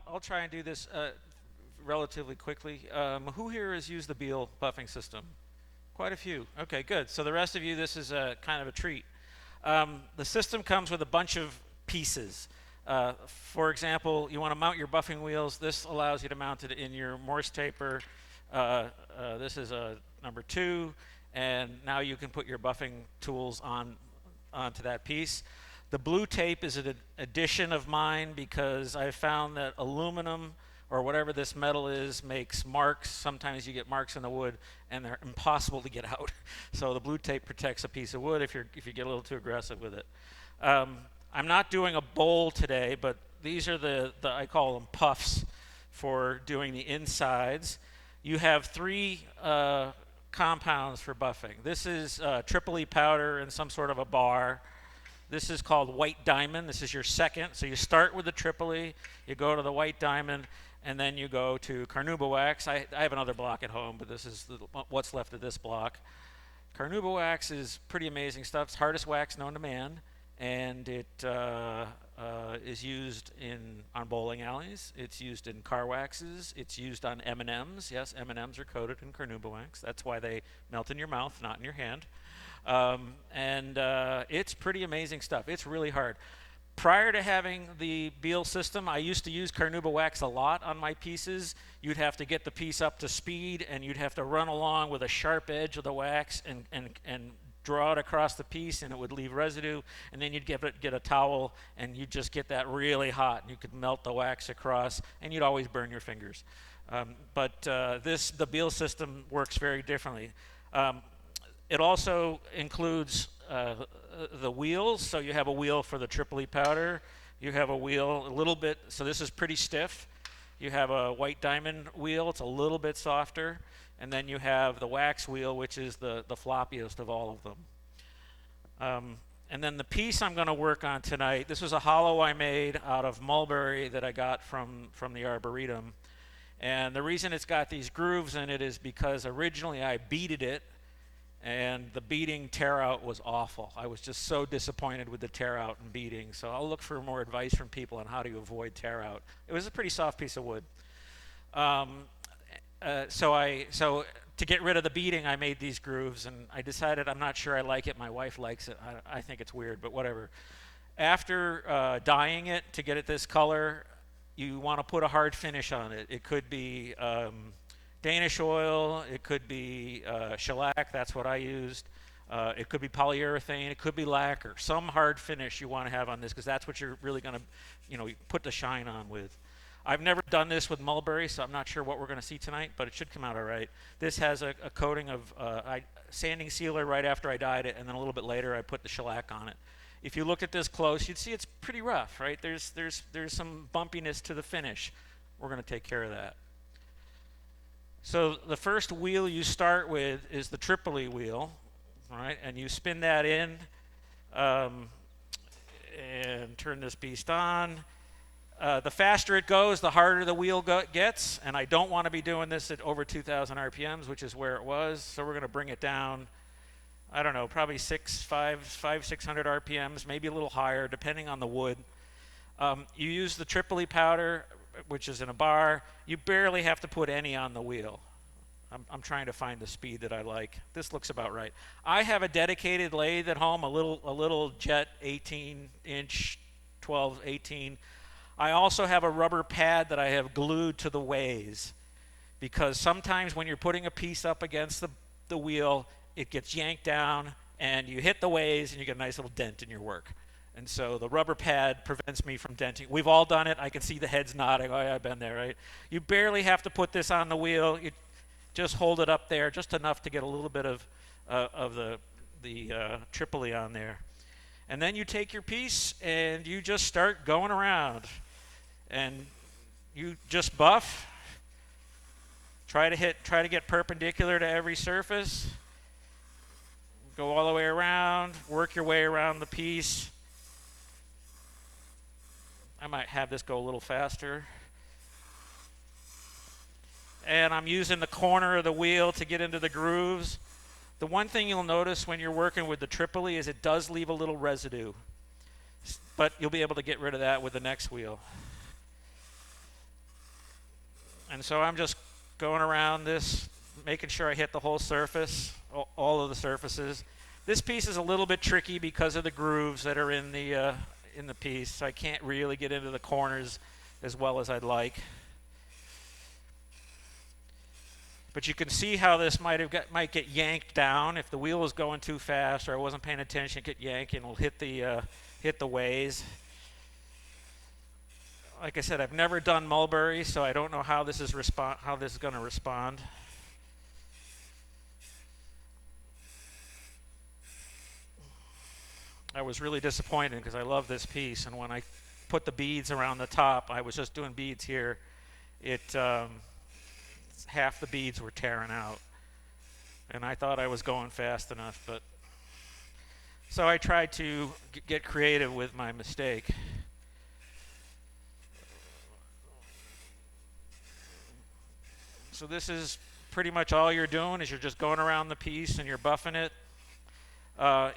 I'll try and do this relatively quickly. Who here has used the Beall buffing system? Quite a few. Okay, good. So the rest of you, this is a kind of a treat. The system comes with a bunch of pieces. For example, you want to mount your buffing wheels. This allows you to mount it in your Morse taper. This is a number 2, and now you can put your buffing tools onto that piece. The blue tape is an addition of mine because I found that aluminum or whatever this metal is makes marks. Sometimes you get marks in the wood and they're impossible to get out. So the blue tape protects a piece of wood if you get a little too aggressive with it. I'm not doing a bowl today, but these are the I call them puffs for doing the insides. You have 3 compounds for buffing. This is Tripoli powder in some sort of a bar. This is called white diamond. This is your second. So you start with the Tripoli, you go to the white diamond, and then you go to carnauba wax. I have another block at home, but this is what's left of this block. Carnauba wax is pretty amazing stuff. It's hardest wax known to man, and it is used on bowling alleys. It's used in car waxes. It's used on M&Ms. Yes, M&Ms are coated in carnauba wax. That's why they melt in your mouth, not in your hand. It's pretty amazing stuff. It's really hard. Prior to having the Beall system, I used to use carnauba wax a lot on my pieces. You'd have to get the piece up to speed, and you'd have to run along with a sharp edge of the wax and draw it across the piece, and it would leave residue. And then you'd get a towel, and you'd just get that really hot, and you could melt the wax across, and you'd always burn your fingers. The Beall system works very differently. It also includes the wheels. So you have a wheel for the Tripoli powder. You have a wheel a little bit, so this is pretty stiff. You have a white diamond wheel. It's a little bit softer. And then you have the wax wheel, which is the floppiest of all of them. And then the piece I'm going to work on tonight, this was a hollow I made out of mulberry that I got from the Arboretum. And the reason it's got these grooves in it is because originally I beaded it, and the beading tear out was awful. I was just so disappointed with the tear out and beading. So I'll look for more advice from people on how to avoid tear out. It was a pretty soft piece of wood. So to get rid of the beading, I made these grooves, and I decided I'm not sure I like it. My wife likes it. I think it's weird, but whatever. After dyeing it to get it this color, you want to put a hard finish on it. It could be Danish oil, it could be shellac, that's what I used. It could be polyurethane, it could be lacquer. Some hard finish you want to have on this because that's what you're really going to, put the shine on with. I've never done this with mulberry, so I'm not sure what we're going to see tonight, but it should come out all right. This has a coating of sanding sealer right after I dyed it, and then a little bit later I put the shellac on it. If you looked at this close, you'd see it's pretty rough, right? There's some bumpiness to the finish. We're going to take care of that. So the first wheel you start with is the Tripoli wheel, right? And you spin that in and turn this beast on. The faster it goes, the harder the wheel gets, and I don't want to be doing this at over 2,000 RPMs, which is where it was. So we're going to bring it down, I don't know, probably 600 RPMs, maybe a little higher, depending on the wood. You use the Tripoli powder, which is in a bar. You barely have to put any on the wheel. I'm trying to find the speed that I like. This looks about right. I have a dedicated lathe at home, a little Jet 18-inch, 12-18. I also have a rubber pad that I have glued to the ways, because sometimes when you're putting a piece up against the wheel, it gets yanked down and you hit the ways and you get a nice little dent in your work. And so the rubber pad prevents me from denting. We've all done it. I can see the heads nodding. Oh, yeah, I've been there, right? You barely have to put this on the wheel. You just hold it up there, just enough to get a little bit of the Tripoli on there. And then you take your piece and you just start going around. And you just buff. Try to get perpendicular to every surface. Go all the way around, work your way around the piece. I might have this go a little faster. And I'm using the corner of the wheel to get into the grooves. The one thing you'll notice when you're working with the Tripoli is it does leave a little residue, but you'll be able to get rid of that with the next wheel. And so I'm just going around this, making sure I hit the whole surface, all of the surfaces. This piece is a little bit tricky because of the grooves that are in the piece, so I can't really get into the corners as well as I'd like. But you can see how this might get yanked down if the wheel was going too fast or I wasn't paying attention. It get yanked and it'll hit the ways. Like I said, I've never done mulberry, so I don't know how this is going to respond. I was really disappointed because I love this piece, and when I put the beads around the top, I was just doing beads here. Half the beads were tearing out, and I thought I was going fast enough, but so I tried to get creative with my mistake. So this is pretty much all you're doing is you're just going around the piece and you're buffing it.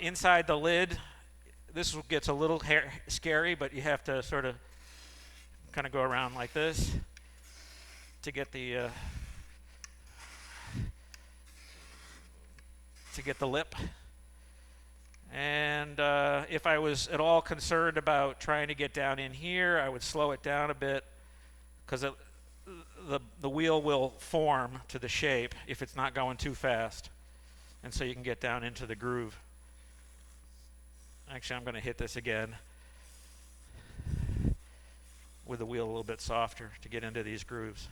Inside the lid, this gets a little scary, but you have to sort of kind of go around like this to get the lip. And if I was at all concerned about trying to get down in here, I would slow it down a bit because the wheel will form to the shape if it's not going too fast, and so you can get down into the groove. Actually, I'm going to hit this again with the wheel a little bit softer to get into these grooves.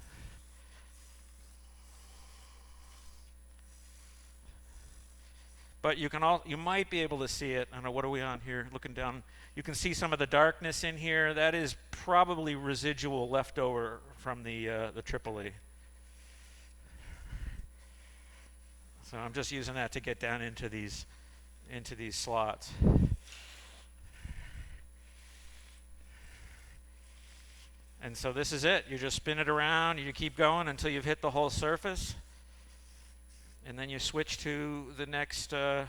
But you might be able to see it. I don't know, what are we on here? Looking down, you can see some of the darkness in here. That is probably residual left over from the Tripoli. So I'm just using that to get down into these slots. And so this is it. You just spin it around. You keep going until you've hit the whole surface. And then you switch to the next, I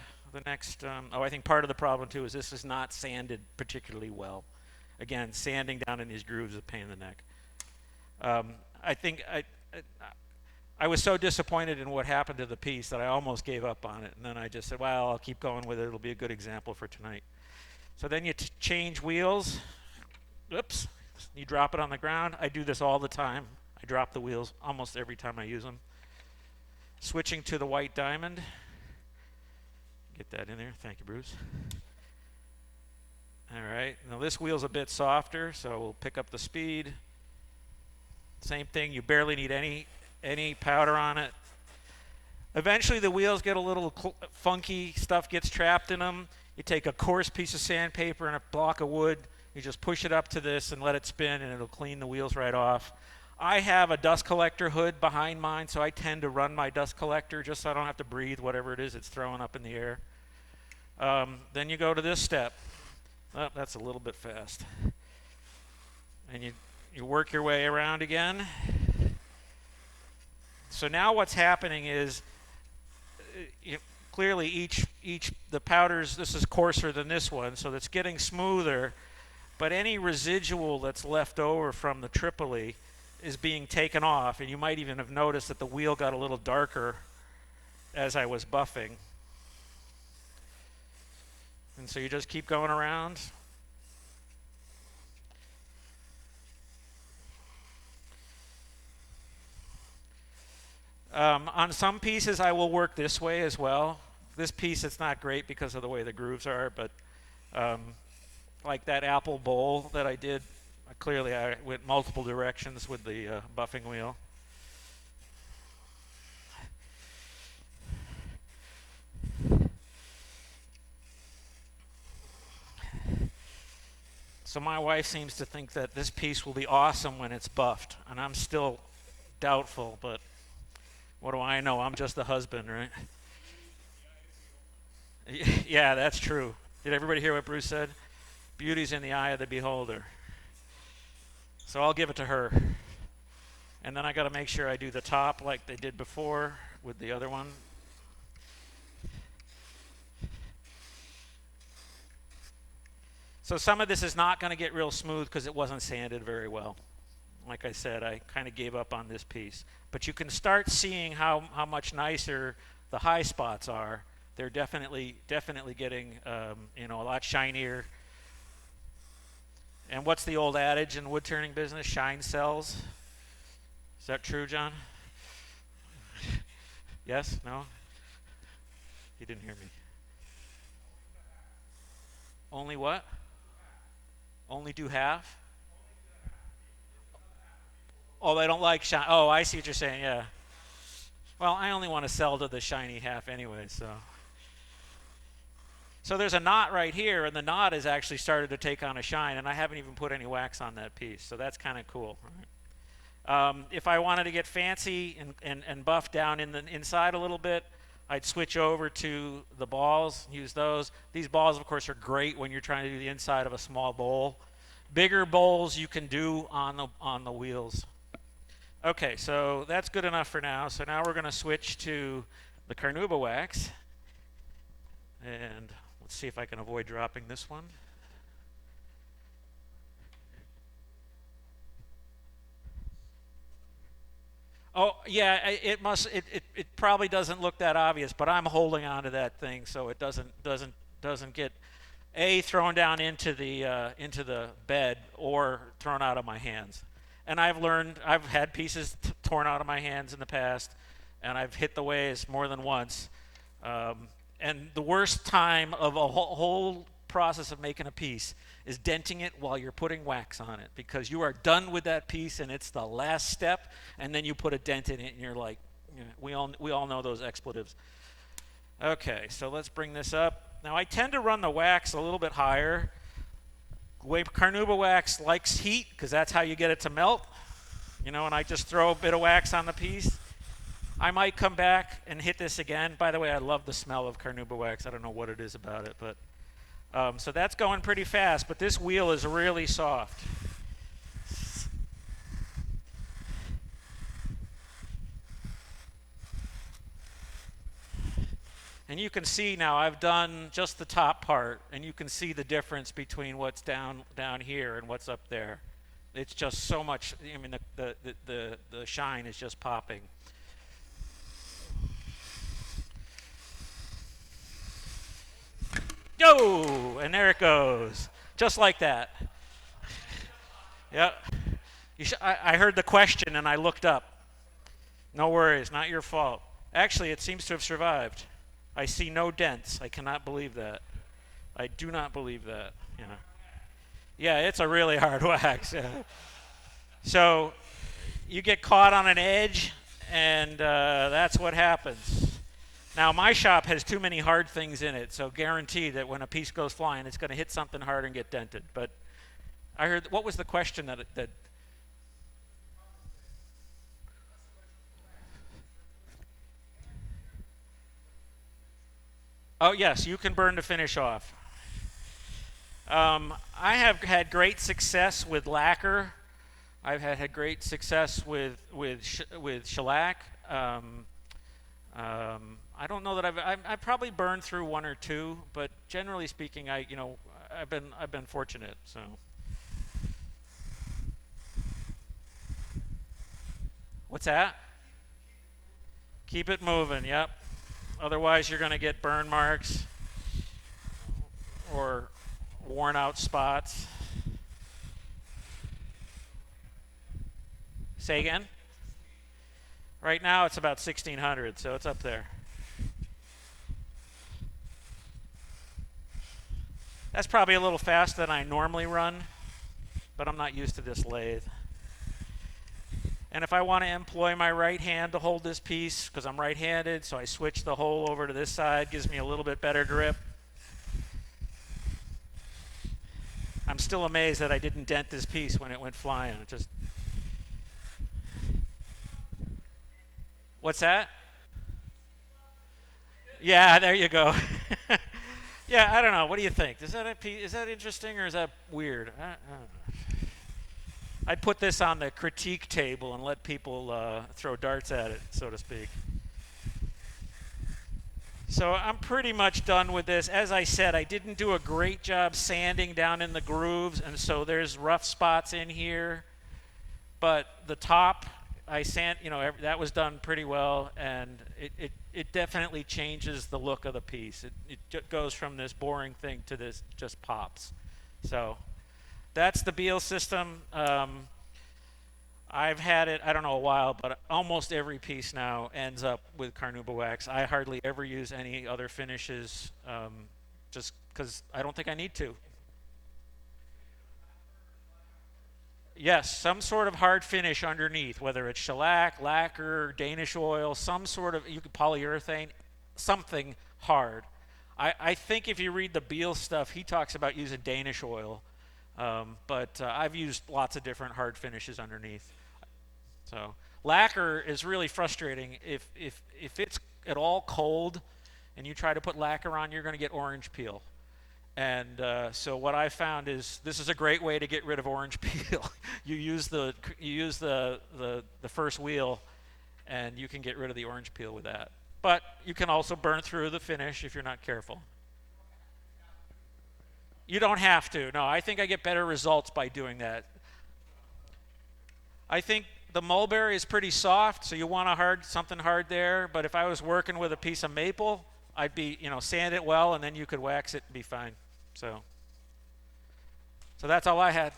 think part of the problem too is this is not sanded particularly well. Again, sanding down in these grooves is a pain in the neck. I think I was so disappointed in what happened to the piece that I almost gave up on it. And then I just said, well, I'll keep going with it. It'll be a good example for tonight. So then you change wheels. Oops. You drop it on the ground. I do this all the time. I drop the wheels almost every time I use them. Switching to the white diamond. Get that in there. Thank you, Bruce. All right. Now this wheel's a bit softer, so we'll pick up the speed. Same thing. You barely need any powder on it. Eventually the wheels get a little funky. Stuff gets trapped in them. You take a coarse piece of sandpaper and a block of wood. You just push it up to this and let it spin, and it'll clean the wheels right off. I have a dust collector hood behind mine, so I tend to run my dust collector just so I don't have to breathe whatever it is it's throwing up in the air. Then you go to this step. Oh, that's a little bit fast. And you work your way around again. So now what's happening is clearly each the powders, this is coarser than this one, so it's getting smoother, but any residual that's left over from the Tripoli is being taken off, and you might even have noticed that the wheel got a little darker as I was buffing. And so you just keep going around. On some pieces I will work this way as well. This piece it's not great because of the way the grooves are, but like that apple bowl that I did, clearly I went multiple directions with the buffing wheel. So my wife seems to think that this piece will be awesome when it's buffed, and I'm still doubtful, but what do I know? I'm just the husband, right? Yeah, that's true. Did everybody hear what Bruce said? Beauty's in the eye of the beholder. So I'll give it to her. And then I got to make sure I do the top like they did before with the other one. So some of this is not going to get real smooth because it wasn't sanded very well. Like I said, I kind of gave up on this piece. But you can start seeing how much nicer the high spots are. They're definitely getting a lot shinier. And what's the old adage in the wood turning business? Shine sells. Is that true, John? Yes? No? He didn't hear me. Only what? Only do half? Oh, they don't like shine. Oh, I see what you're saying, yeah. Well, I only want to sell to the shiny half anyway, so. So there's a knot right here, and the knot has actually started to take on a shine, and I haven't even put any wax on that piece, so that's kind of cool. If I wanted to get fancy and buff down in the inside a little bit, I'd switch over to the balls, use those. These balls, of course, are great when you're trying to do the inside of a small bowl. Bigger bowls you can do on the wheels. Okay, so that's good enough for now. So now we're going to switch to the carnauba wax. And let's see if I can avoid dropping this one. Oh, yeah, it probably doesn't look that obvious, but I'm holding on to that thing so it doesn't get thrown down into the bed or thrown out of my hands. And I've had pieces torn out of my hands in the past, and I've hit the ways more than once. And the worst time of a whole process of making a piece is denting it while you're putting wax on it, because you are done with that piece and it's the last step, and then you put a dent in it and you're like, we all know those expletives. Okay, so let's bring this up. Now I tend to run the wax a little bit higher. The way carnauba wax likes heat, because that's how you get it to melt. And I just throw a bit of wax on the piece. I might come back and hit this again. By the way, I love the smell of carnauba wax. I don't know what it is about it, but so that's going pretty fast, but this wheel is really soft. And you can see now I've done just the top part, and you can see the difference between what's down here and what's up there. It's just so much. I mean, the shine is just popping. Go! And there it goes. Just like that. Yep. I heard the question and I looked up. No worries, not your fault. Actually, it seems to have survived. I see no dents. I cannot believe that. I do not believe that. Yeah, it's a really hard wax. Yeah. So you get caught on an edge, and that's what happens. Now, my shop has too many hard things in it, so guarantee that when a piece goes flying, it's going to hit something hard and get dented. But I heard, what was the question that Oh, yes, you can burn the finish off. I have had great success with lacquer. I've had great success with shellac. I don't know that I've probably burned through one or two, but generally speaking, I've been fortunate. So. What's that? Keep it moving. Yep. Otherwise, you're going to get burn marks or worn out spots. Say again? Right now, it's about 1,600, so it's up there. That's probably a little faster than I normally run, but I'm not used to this lathe. And if I want to employ my right hand to hold this piece, because I'm right-handed, so I switch the hole over to this side, gives me a little bit better grip. still amazed that I didn't dent this piece when it went flying. It just, what's that? Yeah, there you go. Yeah, I don't know. What do you think? Is that interesting or is that weird? I'd put this on the critique table and let people throw darts at it, so to speak. So I'm pretty much done with this. As I said, I didn't do a great job sanding down in the grooves, and so there's rough spots in here. But the top, I sand, that was done pretty well, and it definitely changes the look of the piece. It goes from this boring thing to this just pops. So that's the Beall system. I've had it, I don't know, a while, but almost every piece now ends up with carnauba wax. I hardly ever use any other finishes, just because I don't think I need to. Yes, some sort of hard finish underneath, whether it's shellac, lacquer, Danish oil, some sort of, you could polyurethane, something hard. I think if you read the Beall stuff, he talks about using Danish oil, but I've used lots of different hard finishes underneath. So lacquer is really frustrating. If it's at all cold and you try to put lacquer on, you're going to get orange peel. And so what I found is this is a great way to get rid of orange peel. You use the first wheel, and you can get rid of the orange peel with that. But you can also burn through the finish if you're not careful. You don't have to. No, I think I get better results by doing that. I think the mulberry is pretty soft, so you want something hard there. But if I was working with a piece of maple, I'd be, sand it well, and then you could wax it and be fine. So that's all I had.